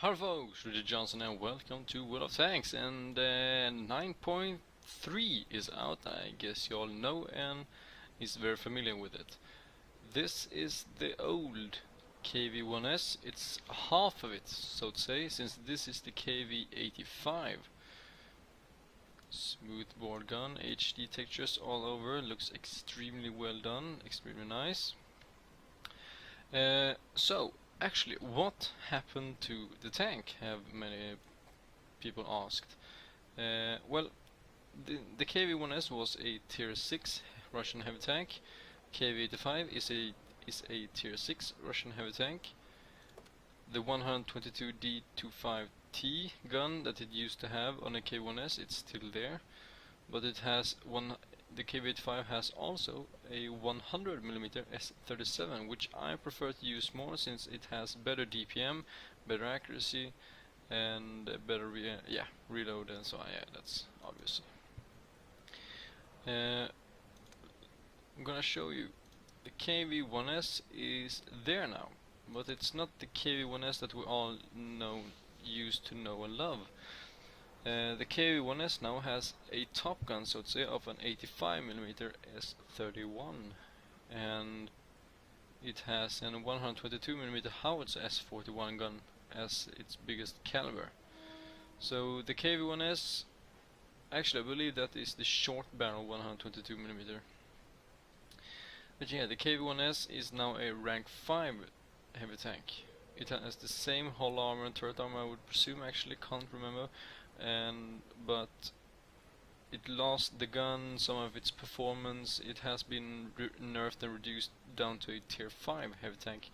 Hello folks, Richard Johnson and welcome to World of Tanks, and 9.3 is out. I guess you all know and is very familiar with it. This is the old KV-1S. It's half of it, so to say, since this is the KV-85. Smooth board gun, HD textures all over, looks extremely well done, extremely nice. Actually, what happened to the tank, have many people asked. Well, the KV-1S was a tier 6 Russian heavy tank. KV-85 is a tier 6 Russian heavy tank. The 122D25T gun that it used to have on a KV-1S, it's still there, but it has the KV-85 has also a 100mm S37, which I prefer to use more since it has better DPM, better accuracy, and better reload and so on. Yeah, that's obvious. I'm gonna show you the KV-1S is there now, but it's not the KV-1S that we all used to know and love. The KV-1S now has a top gun, so to say, of an 85mm S31, and it has an 122mm howitzer S41 gun as its biggest caliber. So the KV-1S, actually I believe that is the short barrel 122mm. But yeah, the KV-1S is now a rank 5 heavy tank. It has the same hull armor and turret armor, I would presume, actually can't remember. But it lost the gun, some of its performance. It has been nerfed and reduced down to a tier 5 heavy tank,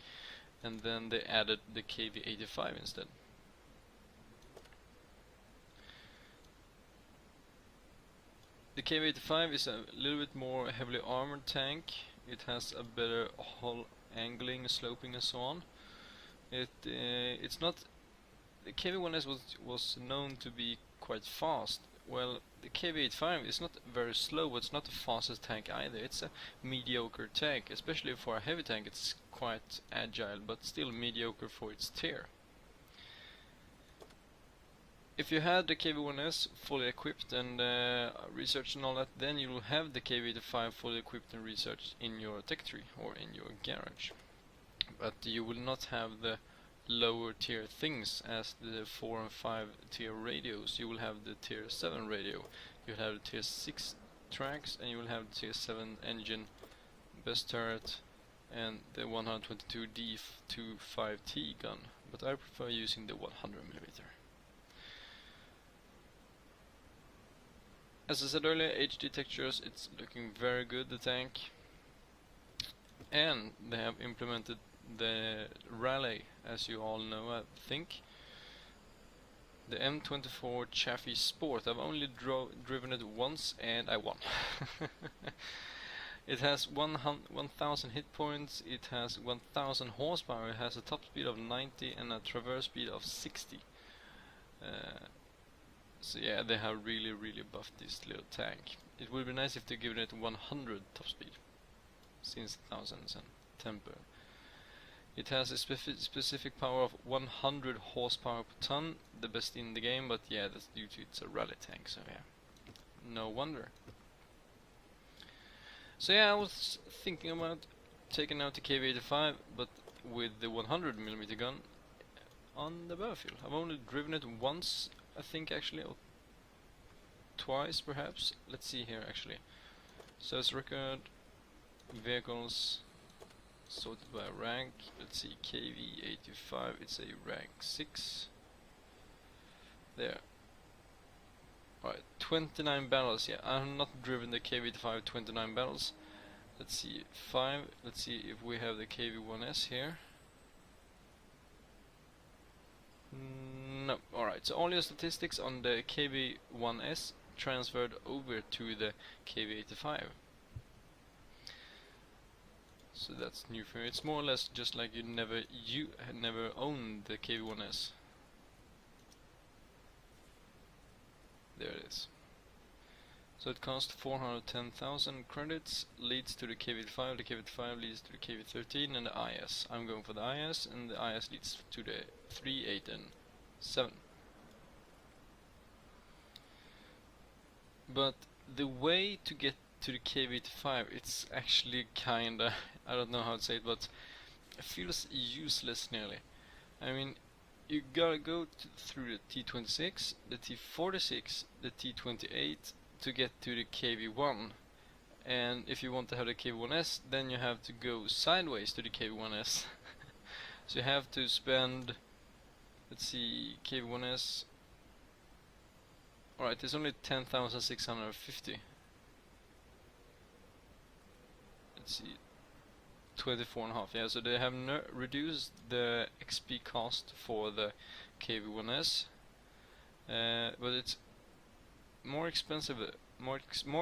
and then they added the KV-85 instead. The KV-85 is a little bit more heavily armored tank. It has a better hull angling, sloping and so on. It's not. The KV-1S was known to be quite fast. Well, the KV-85 is not very slow, but it's not the fastest tank either. It's a mediocre tank, especially for a heavy tank. It's quite agile, but still mediocre for its tier. If you had the KV-1S fully equipped and researched and all that, then you will have the KV-85 fully equipped and researched in your tech tree or in your garage. But you will not have the lower tier things as the 4 and 5 tier radios. You will have the tier 7 radio, you will have the tier 6 tracks, and you will have the tier 7 engine, best turret, and the 122D25T gun, but I prefer using the 100mm. As I said earlier, HD textures, it's looking very good, the tank, and they have implemented the rally, as you all know, I think. The M24 Chaffee Sport. I've only driven it once and I won. It has 1000 hit points, it has 1000 horsepower, it has a top speed of 90 and a traverse speed of 60. So yeah, they have really buffed this little tank. It would be nice if they give it 100 top speed, since thousands and temper. It has a specific power of 100 horsepower per ton, the best in the game, but yeah, that's due to it's a rally tank, so yeah, no wonder. So yeah, I was thinking about taking out the KV-85, but with the 100mm gun on the battlefield. I've only driven it once, I think, actually, or twice perhaps. Let's see here actually. So it's record, vehicles, sorted by rank. Let's see, KV-85, it's a rank 6. There. Alright, 29 battles. Yeah, I'm not driven the KV-85 29 battles. Let's see, 5. Let's see if we have the KV-1S here. No. Alright, so all your statistics on the KV-1S transferred over to the KV-85. So that's new for me. It's more or less just like you never owned the KV-1S. There it is. So it costs 410,000 credits, leads to the KV-85, the KV-85 leads to the KV-13 and the IS. I'm going for the IS, and the IS leads to the 3, 8 and 7. But the way to get to the KV-85, it's actually kinda, I don't know how to say it, but it feels useless nearly. I mean, you gotta go through the T26, the T46, the T28 to get to the KV-1. And if you want to have the KV-1S, then you have to go sideways to the KV-1S. So you have to spend, let's see, KV-1S. Alright, it's only 10,650. Let's see, 24.5. Yeah, so they have reduced the XP cost for the KV-1S, but it's more expensive. More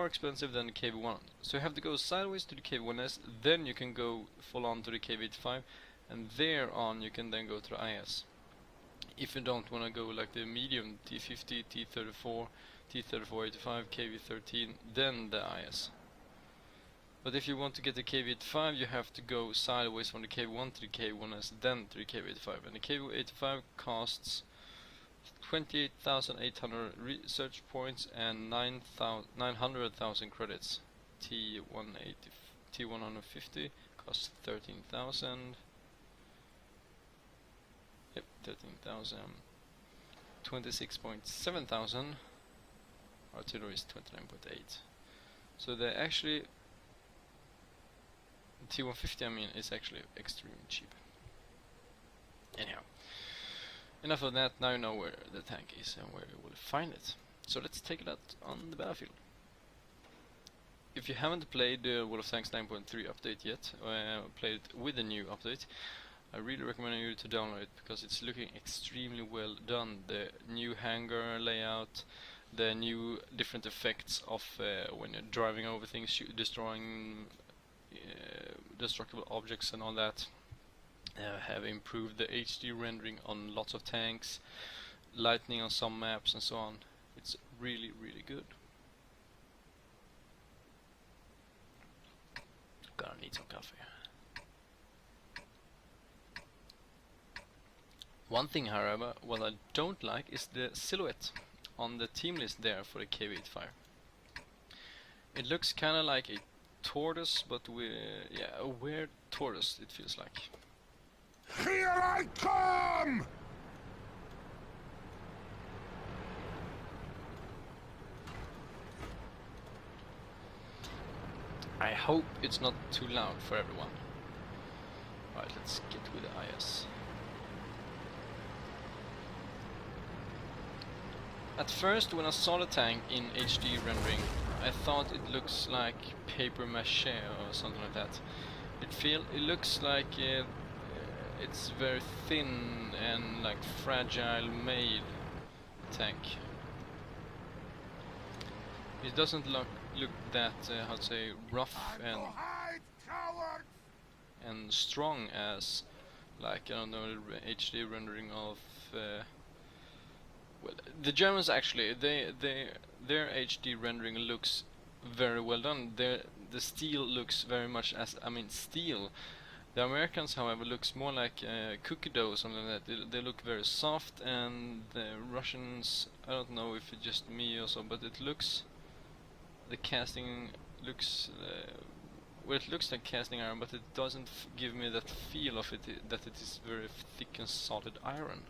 expensive than the KV-1. So you have to go sideways to the KV-1S, then you can go full on to the KV-85, and there on you can then go to the IS. If you don't want to go like the medium T50, T34, T3485, KV-13, then the IS. But if you want to get the KV-85, you have to go sideways from the KV-1 to the KV-1S, then to the KV-85, and the KV-85 costs 28,800 research points and 900,000 credits. T150 costs 13,000. Yep, 13,000. 26.7 thousand. Artillery is 29.8. So they actually, T150, I mean, is actually extremely cheap. Anyhow. Enough of that, now you know where the tank is and where you will find it. So let's take it out on the battlefield. If you haven't played the World of Tanks 9.3 update yet, played it with the new update, I really recommend you to download it because it's looking extremely well done. The new hangar layout, the new different effects of when you're driving over things, destroying destructible objects and all that. Have improved the HD rendering on lots of tanks, lightning on some maps and so on. It's really, really good. Gonna need some coffee. One thing, however, what I don't like is the silhouette on the team list there for the KV-85. It looks kinda like a tortoise, but yeah, a weird tortoise it feels like. Here I come! I hope it's not too loud for everyone. Right, let's get with the IS. At first, when I saw the tank in HD rendering, I thought it looks like paper mache or something like that. It looks like it's very thin and like fragile made tank. It doesn't look that how to say rough and strong as like I don't know the HD rendering of well, the Germans actually their HD rendering looks very well done. The steel looks very much as steel. The Americans, however, looks more like cookie dough or something like that. They look very soft, and the Russians, I don't know if it's just me or so, but it looks, the casting looks, well, it looks like casting iron, but it doesn't give me that feel of it, that it is very thick and solid iron.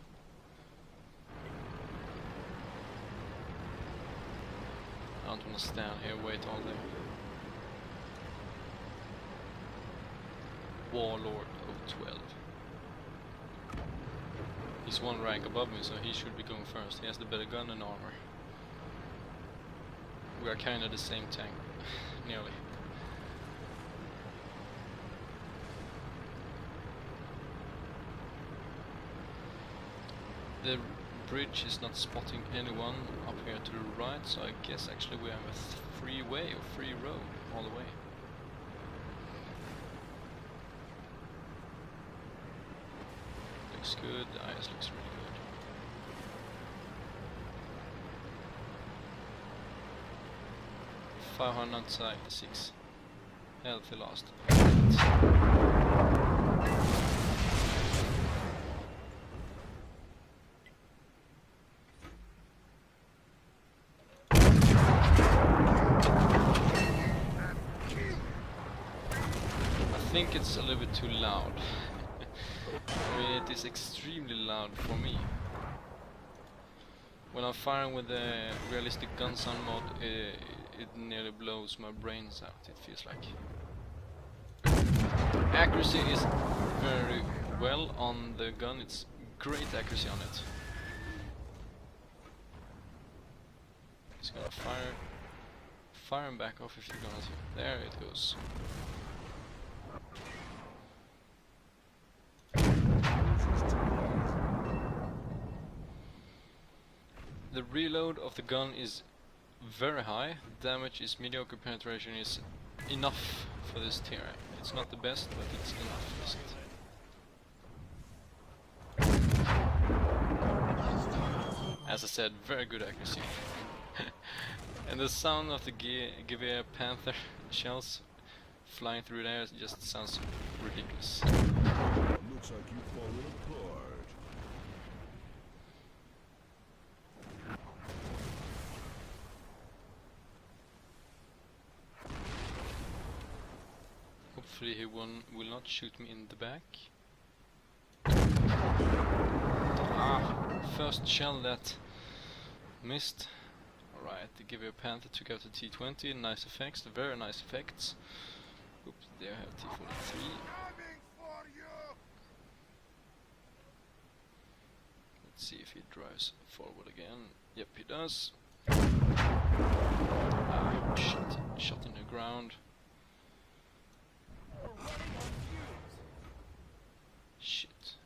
I don't want to stand here and wait all day. Warlord of 12. He's one rank above me, so he should be going first. He has the better gun and armor. We are kinda the same tank, nearly. The bridge is not spotting anyone up here to the right, so I guess actually we have a free way or free road all the way. Looks good, the IS looks really good. .596 healthy lost. little bit too loud. I mean, it is extremely loud for me. When I'm firing with the realistic gun sound mode, it nearly blows my brains out, it feels like. Accuracy is very well on the gun, it's great accuracy on it. It's gonna fire and back off if you're gonna see. There it goes. The reload of the gun is very high, damage is mediocre, penetration is enough for this tier. It's not the best, but it's enough, isn't it? As I said, very good accuracy. And the sound of the KV-85 shells flying through the air just sounds ridiculous. Looks like you've fallen apart. Hopefully he will not shoot me in the back. First shell that missed. Alright, the KV-85 took out the T-20, nice effects, very nice effects. Oops, there I have T-43. Let's see if he drives forward again. Yep, he does. Shot in the ground. Shit.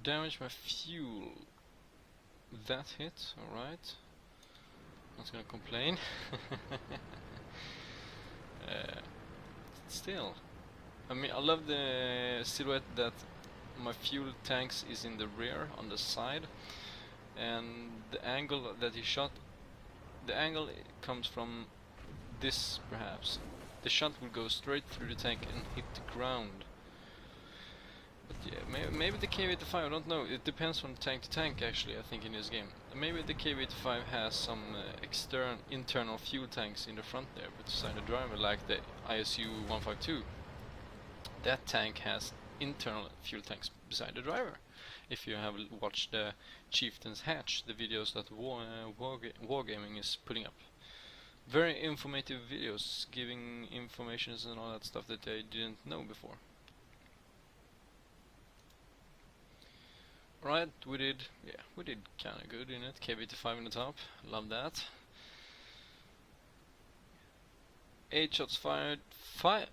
Damage my fuel. That hit, alright. Not gonna complain. Still, I mean, I love the silhouette that my fuel tanks is in the rear on the side, and the angle that he shot, the angle comes from this perhaps. The shot will go straight through the tank and hit the ground. But yeah, maybe the KV-85, I don't know, it depends from tank to tank actually, I think, in this game. Maybe the KV-85 has some internal fuel tanks in the front there beside the driver, like the ISU-152. That tank has internal fuel tanks beside the driver. If you have watched the Chieftain's Hatch, the videos that Wargaming is putting up. Very informative videos, giving informations and all that stuff that I didn't know before. Right, we did kinda good in it. KV-85 in the top, love that. 8 shots fired, 5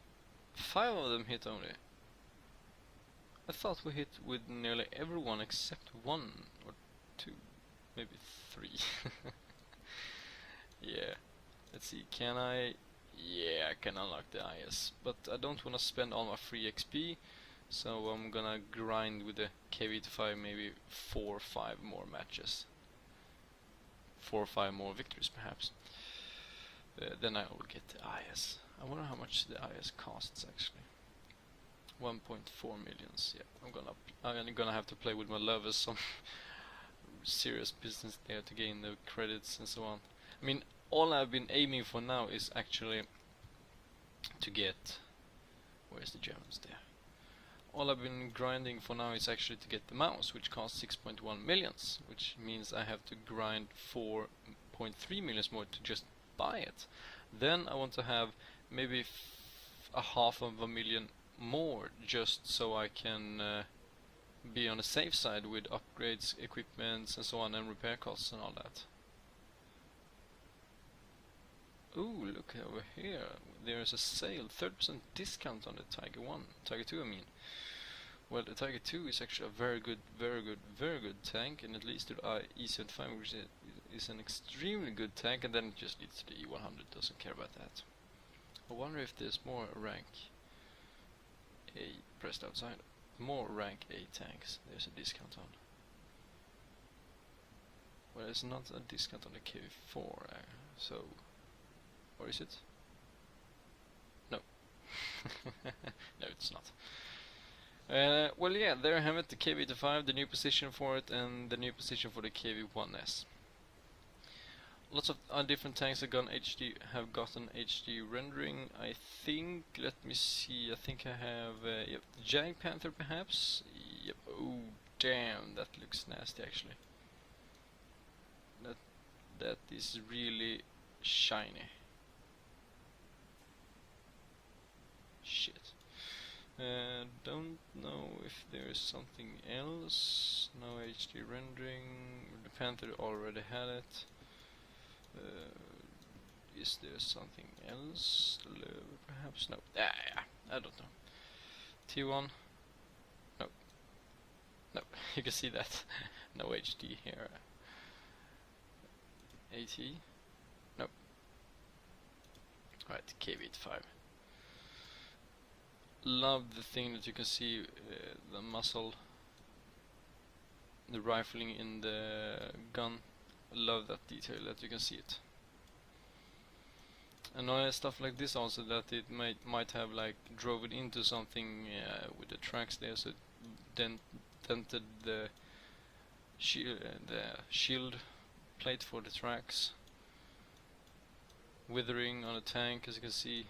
of them hit only. I thought we hit with nearly everyone except 1 or 2, maybe 3. Yeah, let's see, can I? Yeah, I can unlock the IS, but I don't wanna spend all my free XP. So I'm gonna grind with the KV-85 maybe 4 or 5 more matches. 4 or 5 more victories perhaps. Then I will get the IS. I wonder how much the IS costs actually. 1.4 millions. Yeah, I'm gonna have to play with my lovers some serious business there to gain the credits and so on. I mean, all I've been aiming for now is actually to get, where's the Germans there? All I've been grinding for now is actually to get the mouse, which costs 6.1 millions, which means I have to grind 4.3 millions more to just buy it. Then I want to have maybe a half of a million more, just so I can be on the safe side with upgrades, equipments and so on, and repair costs and all that. Ooh, look over here, there's a sale, 30% discount on the Tiger 2 I mean. Well, the Tiger 2 is actually a very good tank, and it leads to the E75, which is an extremely good tank, and then it just leads to the E100, doesn't care about that. I wonder if there's more rank A pressed outside. More rank A tanks, there's a discount on. Well, there's not a discount on the KV-4, so... Or is it? No. No, it's not. Well, yeah, there I have it, the KV-85, the new position for it, and the new position for the KV-1S. lots of different tanks have gotten HD rendering. I think. Let me see. I think I have yep, Giant Panther perhaps. Yep. Oh damn, that looks nasty actually. That is really shiny. Shit. Don't know if there is something else. No HD rendering. The Panther already had it. Is there something else? Perhaps no. Yeah, I don't know. T1. No. No. You can see that. No HD here. AT. No. Right. KV-85. Love the thing that you can see the muzzle, the rifling in the gun. Love that detail that you can see it. And stuff like this also, that it might have like drove it into something with the tracks there, so it dented the shield plate for the tracks, withering on the tank, as you can see.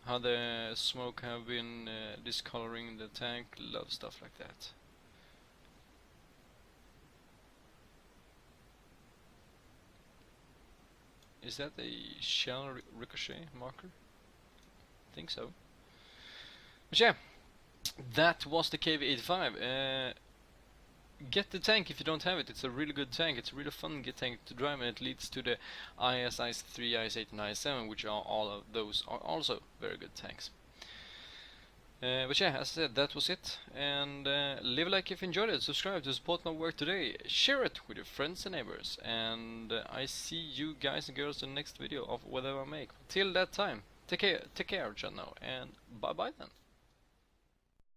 How the smoke have been discoloring the tank. Love stuff like that. Is that a shell ricochet marker? I think so. But yeah, that was the KV-85. Get the tank if you don't have it. It's a really good tank. It's a really fun tank to drive, and it leads to the IS, IS-3, IS-8 and IS-7, which are all of those are also very good tanks. But yeah, as I said, that was it. And leave a like if you enjoyed it. Subscribe to support my work today. Share it with your friends and neighbors. And I see you guys and girls in the next video of whatever I make. Till that time, take care, Chad now, and bye bye then.